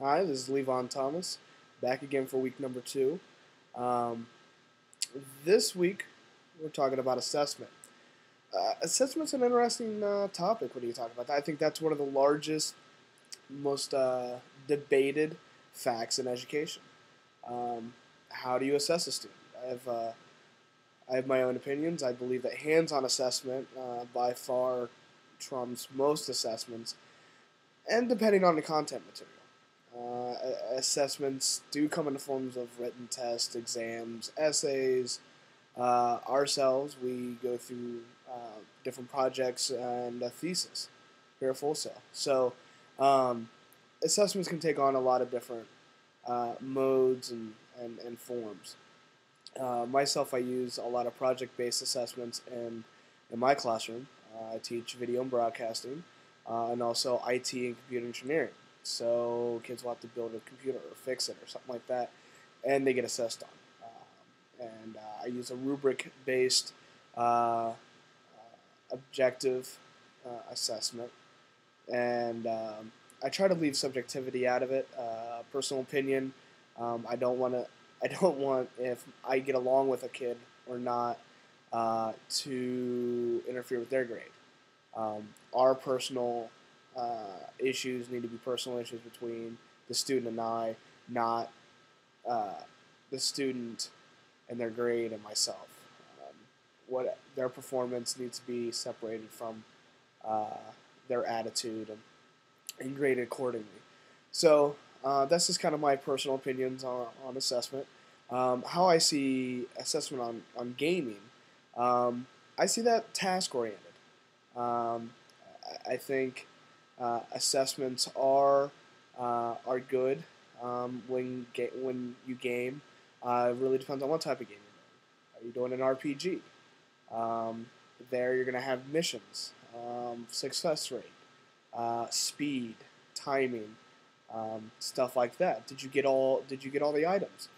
Hi, this is Levon Thomas, back again for week number 2. Um, this week, we're talking about assessment. Assessment's an interesting topic when you talk about that. I think that's one of the largest, most debated facts in education. Um, how do you assess a student? I have my own opinions. I believe that hands-on assessment by far trumps most assessments, and depending on the content material. Assessments do come in the forms of written tests, exams, essays. Ourselves, we go through different projects and a thesis here at Full Sail. So, um, assessments can take on a lot of different modes and forms. Myself, I use a lot of project-based assessments in my classroom. I teach video and broadcasting, and also IT and computer engineering. So kids will have to build a computer or fix it or something like that, and they get assessed on. And I use a rubric-based objective assessment, and I try to leave subjectivity out of it. Personal opinion. I don't want to. I don't want if I get along with a kid or not to interfere with their grade. Our personal issues need to be personal issues between the student and I, not uh, the student and their grade and myself. What their performance needs to be separated from uh, their attitude and graded accordingly. So that's just kind of my personal opinions on assessment. How I see assessment on gaming, I see that task oriented. Um, I think assessments are good when you game. It really depends on what type of game you're doing. Are you doing an RPG? Um, there you're going to have missions, success rate, speed, timing, stuff like that. Did you get all the items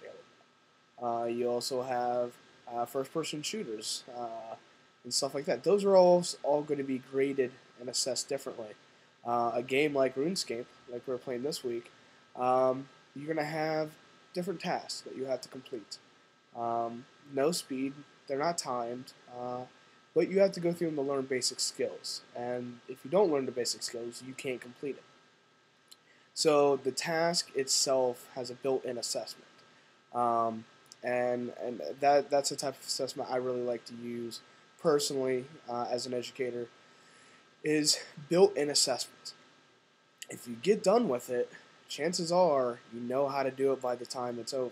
available? You also have first-person shooters and stuff like that. Those are all going to be graded and assessed differently. A game like RuneScape, like we're playing this week, you're going to have different tasks that you have to complete. No speed, they're not timed, but you have to go through them to learn basic skills. And if you don't learn the basic skills, you can't complete it. So the task itself has a built-in assessment. Um, and that's the type of assessment I really like to use personally as an educator is built-in assessment. If you get done with it, chances are you know how to do it by the time it's over.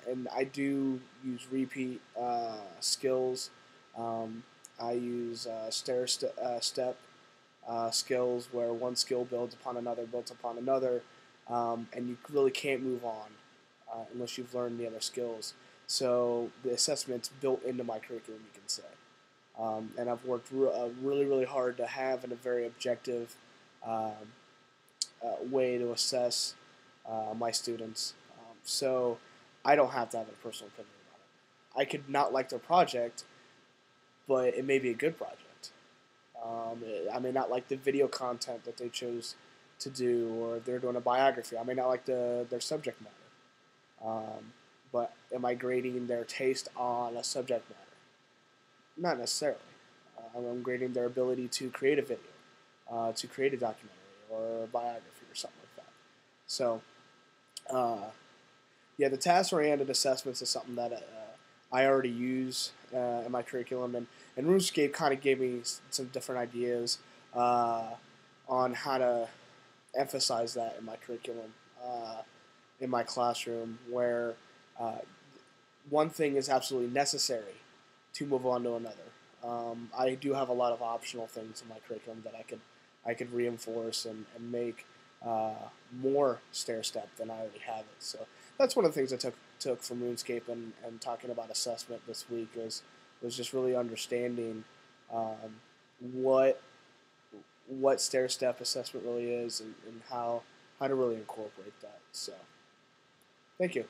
And I do use repeat skills. I use step skills where one skill builds upon another, and you really can't move on unless you've learned the other skills. So the assessment's built into my curriculum, you can say. And I've worked really, really hard to have a very objective way to assess my students. So I don't have to have a personal opinion about it. I could not like their project, but it may be a good project. I may not like the video content that they chose to do, or if they're doing a biography. I may not like their subject matter. But am I grading their taste on a subject matter? Not necessarily. I'm grading their ability to create a video, to create a documentary or a biography or something like that. So, yeah, the task-oriented assessments is something that I already use in my curriculum, and RuneScape kind of gave me some different ideas on how to emphasize that in my curriculum, in my classroom, where uh, one thing is absolutely necessary to move on to another. I do have a lot of optional things in my curriculum that I could reinforce and make more stair step than I already have it. So that's one of the things I took from RuneScape and talking about assessment this week was just really understanding what stair step assessment really is and how to really incorporate that. So thank you.